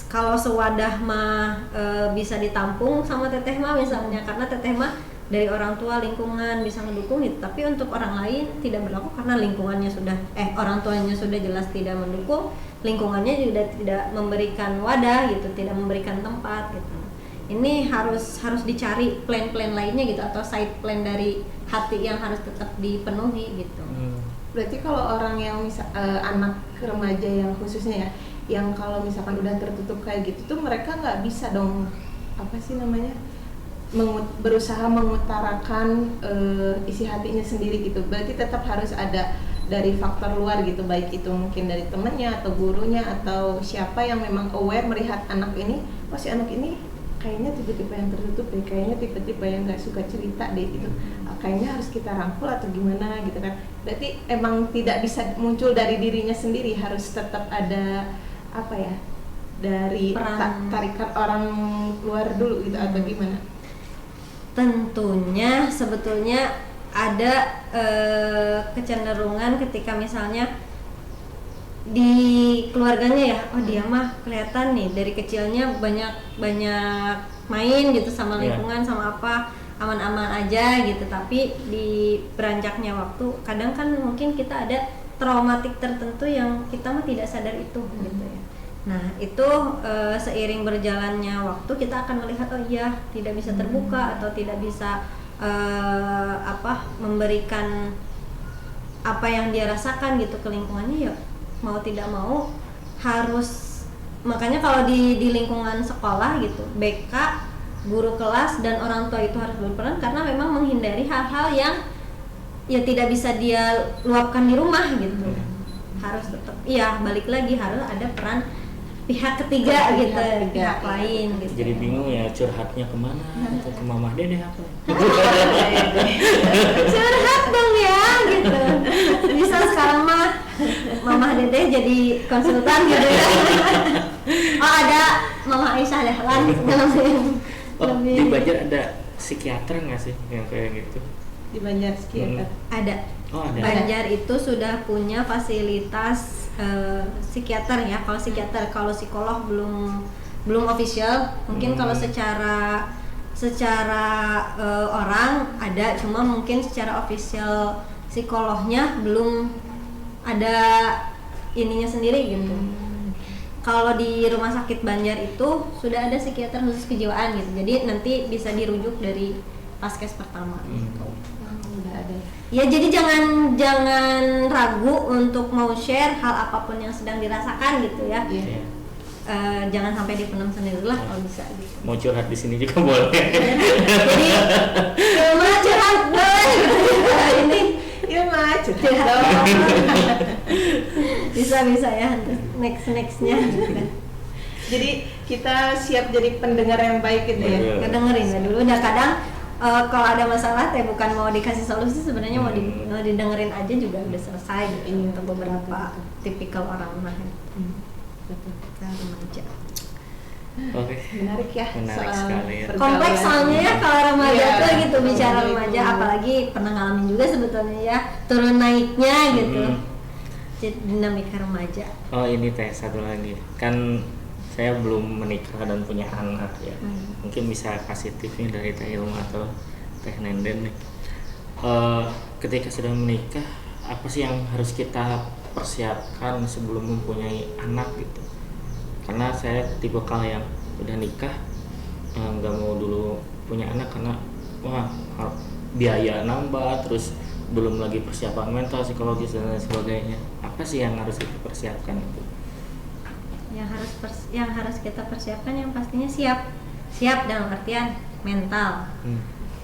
Speaker 3: kalau sewadah mah bisa ditampung sama teteh mah misalnya, karena teteh mah dari orang tua, lingkungan bisa mendukung gitu, tapi untuk orang lain tidak berlaku karena lingkungannya sudah orang tuanya sudah jelas tidak mendukung, lingkungannya juga tidak memberikan wadah gitu, tidak memberikan tempat gitu. Ini harus dicari plan lainnya gitu, atau side plan dari hati yang harus tetap dipenuhi gitu.
Speaker 2: Berarti kalau orang yang anak remaja yang khususnya ya, yang kalau misalkan udah tertutup kayak gitu tuh mereka nggak bisa dong berusaha mengutarakan isi hatinya sendiri gitu. Berarti tetap harus ada dari faktor luar gitu, baik itu mungkin dari temennya atau gurunya atau siapa yang memang aware melihat anak ini, si anak ini kayaknya tipe-tipe yang tertutup deh, kayaknya tipe-tipe yang nggak suka cerita deh gitu, kayaknya harus kita rangkul atau gimana gitu kan. Berarti emang tidak bisa muncul dari dirinya sendiri, harus tetap ada dari tarikan orang luar dulu gitu atau gimana?
Speaker 3: Tentunya sebetulnya ada kecenderungan ketika misalnya di keluarganya ya, dia mah kelihatan nih dari kecilnya banyak main gitu sama lingkungan, sama apa, aman-aman aja gitu, tapi di beranjaknya waktu kadang kan mungkin kita ada traumatik tertentu yang kita mah tidak sadar itu gitu ya. Nah itu seiring berjalannya waktu kita akan melihat tidak bisa terbuka atau tidak bisa memberikan apa yang dia rasakan gitu ke lingkungannya, ya mau tidak mau harus. Makanya kalau di lingkungan sekolah gitu, BK, guru kelas dan orang tua itu harus berperan, karena memang menghindari hal-hal yang ya tidak bisa dia luapkan di rumah gitu. Harus tetap balik lagi harus ada peran pihak ketiga gitu, pihak lain gitu.
Speaker 1: Jadi bingung ya curhatnya kemana, atau ke mamah dede apa?
Speaker 3: Curhat dong ya gitu. Bisa sekarang mah mamah dede jadi konsultan gitu ya. Ada Mama Aisyah Dahlan
Speaker 1: di Banjar ada psikiater nggak sih yang kayak gitu?
Speaker 2: Di Banjar psikiater
Speaker 3: ada.
Speaker 1: Ada.
Speaker 3: Banjar itu sudah punya fasilitas psikiater ya. Kalau psikiater, kalau psikolog belum official. Mungkin kalau secara orang ada, cuma mungkin secara official psikolognya belum ada ininya sendiri gitu. Kalau di rumah sakit Banjar itu sudah ada psikiater khusus kejiwaan gitu. Jadi nanti bisa dirujuk dari paskes pertama gitu.
Speaker 2: Udah ada.
Speaker 3: Ya jadi jangan ragu untuk mau share hal apapun yang sedang dirasakan gitu ya. jangan sampai dipendam sendiri lah kalau bisa gitu.
Speaker 1: Mau curhat di sini juga boleh.
Speaker 3: Jadi Ilma curhat boleh ini
Speaker 2: Ilma curhat
Speaker 3: bisa ya nextnya gitu.
Speaker 2: Jadi kita siap jadi pendengar yang baik gitu ya.
Speaker 3: Dengerin ya dulu. Udah kadang kalau ada masalah bukan mau dikasih solusi, sebenarnya mau didengerin aja juga udah selesai gitu. Ini untuk beberapa tipikal orang mah. Betul. Remaja.
Speaker 1: Oke.
Speaker 2: Menarik ya.
Speaker 1: Menarik sekali ya.
Speaker 3: Kompleks soalnya ya kalau remaja tuh gitu, bicara
Speaker 2: Itu.
Speaker 3: remaja, apalagi pernah ngalamin juga sebetulnya ya turun naiknya gitu. Jadi dinamika remaja.
Speaker 1: Oh ini teh satu lagi kan saya belum menikah dan punya anak ya. Mungkin bisa kasih tipsnya dari Teh Ilma atau Teh Nenden nih. Ketika sudah menikah, apa sih yang harus kita persiapkan sebelum mempunyai anak gitu? Karena saya tipe yang udah nikah nggak mau dulu punya anak karena biaya nambah, terus belum lagi persiapan mental, psikologis dan lain sebagainya. Apa sih yang harus kita persiapkan itu?
Speaker 3: Yang harus kita persiapkan yang pastinya siap dalam artian mental.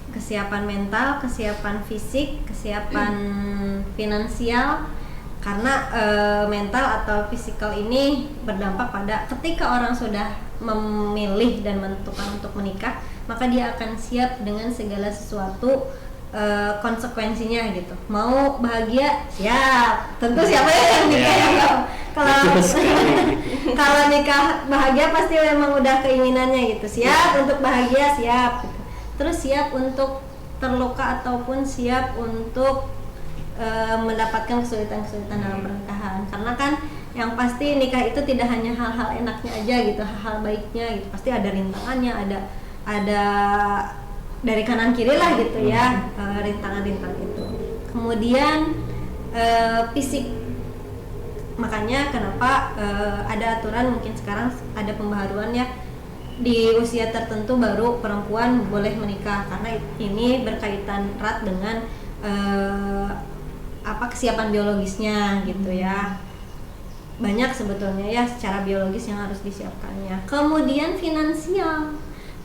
Speaker 3: Kesiapan mental, kesiapan fisik, kesiapan finansial. Karena mental atau fisikal ini berdampak pada ketika orang sudah memilih dan menentukan untuk menikah, maka dia akan siap dengan segala sesuatu konsekuensinya gitu. Mau bahagia siap, tentu siapa yang nikah ya. Kalau nikah bahagia pasti memang udah keinginannya gitu. Siap untuk bahagia siap gitu. Terus siap untuk terluka ataupun siap untuk mendapatkan kesulitan-kesulitan dalam pernikahan. Karena kan yang pasti nikah itu tidak hanya hal-hal enaknya aja gitu, hal-hal baiknya gitu. Pasti ada rintangannya, ada dari kanan kiri lah gitu ya, rintangan-rintangan itu. Kemudian fisik. Makanya kenapa ada aturan, mungkin sekarang ada pembaharuan ya, di usia tertentu baru perempuan boleh menikah, karena ini berkaitan erat dengan kesiapan biologisnya gitu ya. Banyak sebetulnya ya secara biologis yang harus disiapkannya. Kemudian finansial.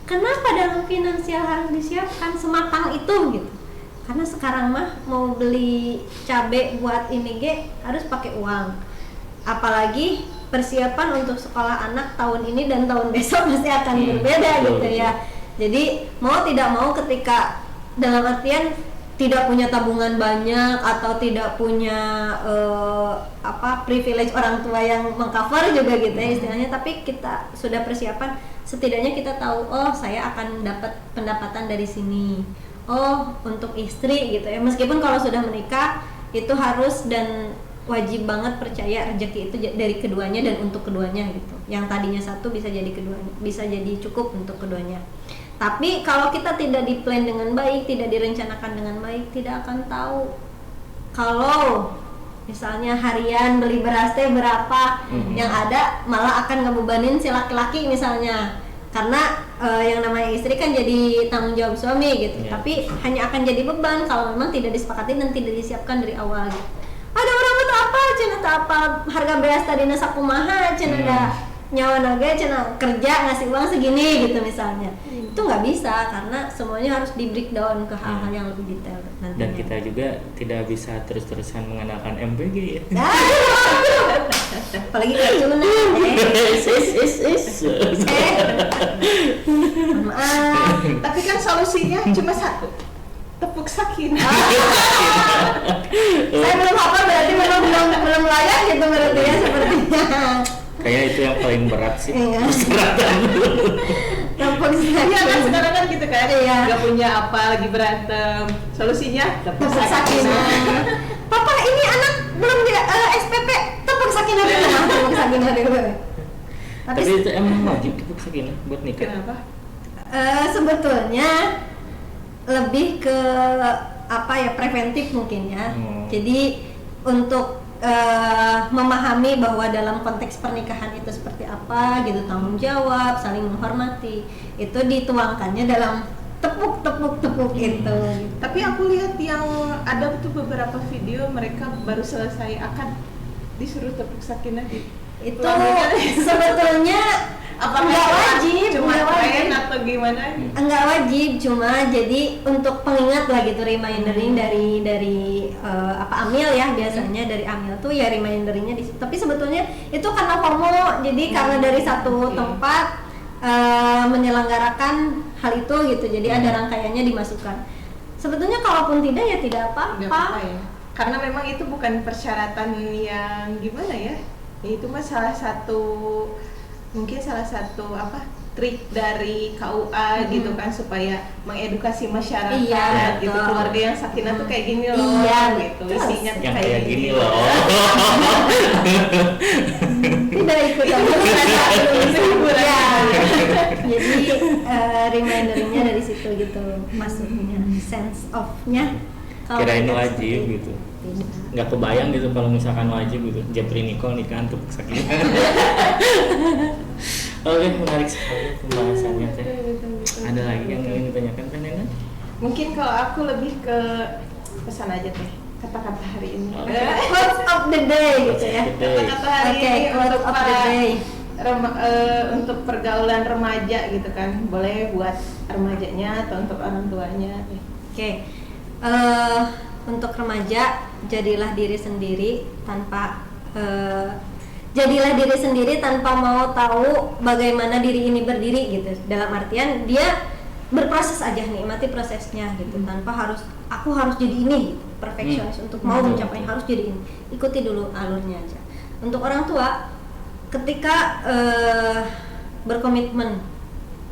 Speaker 3: Kenapa dalam finansial harus disiapkan sematang itu gitu? Karena sekarang mah mau beli cabe buat ini harus pakai uang. Apalagi persiapan untuk sekolah anak tahun ini dan tahun besok pasti akan berbeda gitu ya. Jadi mau tidak mau ketika dalam artian tidak punya tabungan banyak atau tidak punya privilege orang tua yang mengcover juga gitu ya istilahnya, tapi kita sudah persiapan, setidaknya kita tahu saya akan dapat pendapatan dari sini. Untuk istri gitu ya, meskipun kalau sudah menikah itu harus dan wajib banget percaya rezeki itu dari keduanya dan untuk keduanya gitu. Yang tadinya satu bisa jadi keduanya, bisa jadi cukup untuk keduanya. Tapi kalau kita tidak di-plan dengan baik, tidak direncanakan dengan baik, tidak akan tahu. Kalau misalnya harian beli beras berapa, yang ada malah akan ngebebanin si laki-laki misalnya. Karena yang namanya istri kan jadi tanggung jawab suami gitu. Tapi hanya akan jadi beban kalau memang tidak disepakati dan tidak disiapkan dari awal gitu. Ada orang itu apa, cenah apa harga beras tadinya sakumaha, cenah ada nyawa naga, cenah kerja ngasih uang segini gitu misalnya. Itu nggak bisa karena semuanya harus di breakdown ke hal-hal yang lebih detail nantinya.
Speaker 1: Dan kita juga tidak bisa terus-terusan mengandalkan MPG ya.
Speaker 3: Apalagi keracunan. Maaf.
Speaker 2: Tapi kan solusinya cuma satu, tepuk sakinah.
Speaker 3: Saya belum hafal, berarti belum layak gitu berarti ya sepertinya.
Speaker 1: Kayaknya itu yang paling berat sih.
Speaker 3: Tepuk sakinah.
Speaker 2: Iya kan sekarang kan gitu kan.
Speaker 3: Iya.
Speaker 2: Gak punya apa, lagi berantem. Solusinya tepuk
Speaker 3: sakinah. Papa ini anak belum di SPP, tepuk sakinah dulu. Tepuk sakinah dulu.
Speaker 1: Tapi itu emang wajib tepuk sakinah buat nikah.
Speaker 2: Kenapa?
Speaker 3: Sebetulnya lebih ke preventif mungkin ya. Jadi untuk memahami bahwa dalam konteks pernikahan itu seperti apa gitu, tanggung jawab, saling menghormati, itu dituangkannya dalam tepuk gitu.
Speaker 2: Tapi aku lihat yang ada tuh beberapa video mereka baru selesai akad disuruh tepuk sakinah di
Speaker 3: itu sebetulnya nggak wajib,
Speaker 2: cuma tren atau gimana?
Speaker 3: Nggak wajib, cuma jadi untuk pengingat lah gitu, remindering dari amil ya, biasanya dari amil tuh ya reminderingnya di situ. Tapi sebetulnya itu karena FOMO, jadi karena dari satu tempat menyelenggarakan hal itu gitu, jadi ada rangkaiannya dimasukkan. Sebetulnya kalaupun tidak ya tidak apa-apa
Speaker 2: ya. Karena memang itu bukan persyaratan yang gimana ya, itu mah salah satu trik dari KUA gitu kan, supaya mengedukasi masyarakat gitu, keluarga yang sakinah tuh kayak gini loh, gitu isinya tuh
Speaker 1: kayak gini loh.
Speaker 3: Tidak ikut ya. Jadi reminderingnya dari situ gitu, masuknya sense of-nya.
Speaker 1: Kirain wajib gitu. Nggak kebayang gitu kalau misalkan wajib gitu. Japri Nicole nikahan tepuk sakinah. Oke, menarik sekali pembahasannya teh. Ada lagi yang ingin ditanyakan Teh Nena?
Speaker 2: Mungkin kalau aku lebih ke pesan aja teh, kata-kata hari ini.
Speaker 3: Quote of the day gitu ya.
Speaker 2: Kata-kata hari ini untuk para untuk pergaulan remaja gitu kan. Boleh buat remajanya atau untuk orang tuanya.
Speaker 3: Oke. Untuk remaja, jadilah diri sendiri tanpa mau tahu bagaimana diri ini berdiri gitu. Dalam artian dia berproses aja, nikmati prosesnya gitu, tanpa aku harus jadi ini gitu. Perfeksionis untuk mau mencapai harus jadi ini. Ikuti dulu alurnya aja. Untuk orang tua, ketika berkomitmen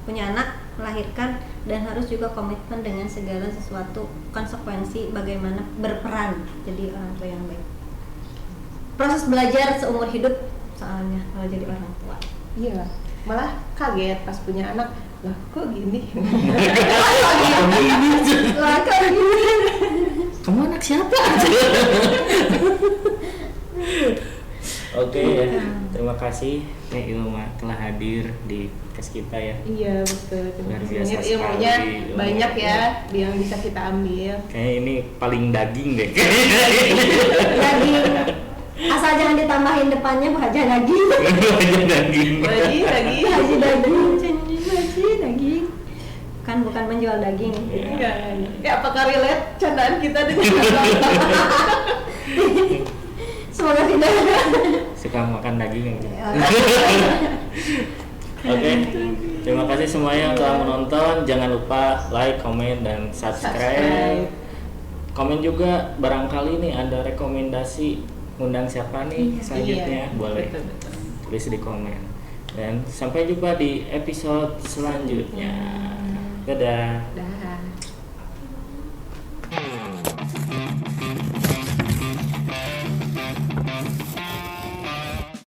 Speaker 3: punya anak, melahirkan, dan harus juga komitmen dengan segala sesuatu konsekuensi bagaimana berperan jadi orang tua yang baik. Proses belajar seumur hidup soalnya kalau jadi orang tua.
Speaker 2: Iya, malah kaget pas punya anak, lah kok gini?
Speaker 3: Lah kok gini?
Speaker 1: Kamu anak siapa? Oke ya, terima kasih Nek Ilma telah hadir di podcast kita ya.
Speaker 2: Iya betul.
Speaker 1: Luar biasa sekali.
Speaker 2: Ilmunya banyak ya yang bisa kita ambil.
Speaker 1: Kayaknya ini paling daging deh.
Speaker 3: Daging. Asal jangan ditambahin depannya Haji daging. Haji daging. Kan bukan menjual daging.
Speaker 2: Iya. Ya apakah relate candaan kita dengan
Speaker 3: semoga tidak.
Speaker 1: Suka makan daging gitu. Oke, terima kasih semuanya yang telah menonton. Jangan lupa like, comment, dan subscribe. Komen juga barangkali nih ada rekomendasi undang siapa nih selanjutnya, boleh tulis di komen. Dan sampai jumpa di episode selanjutnya. Dadah.